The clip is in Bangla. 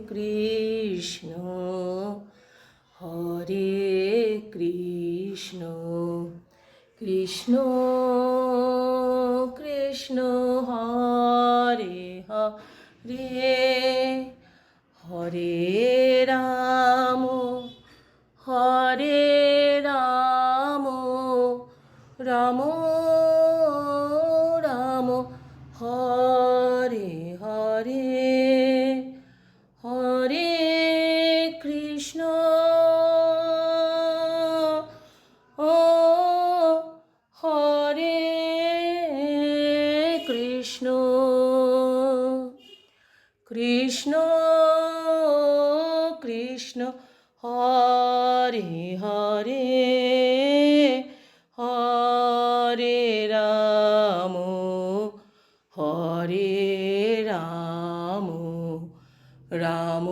কৃষ্ণ হরে কৃষ্ণ কৃষ্ণ কৃষ্ণ হরে হরে হরে রাম হরে রাম রাম রাম হরে হরে হরে কৃষ্ণ ও হরে কৃষ্ণ কৃষ্ণ কৃষ্ণ হরে হরে হরে রাম হরে রাম রাম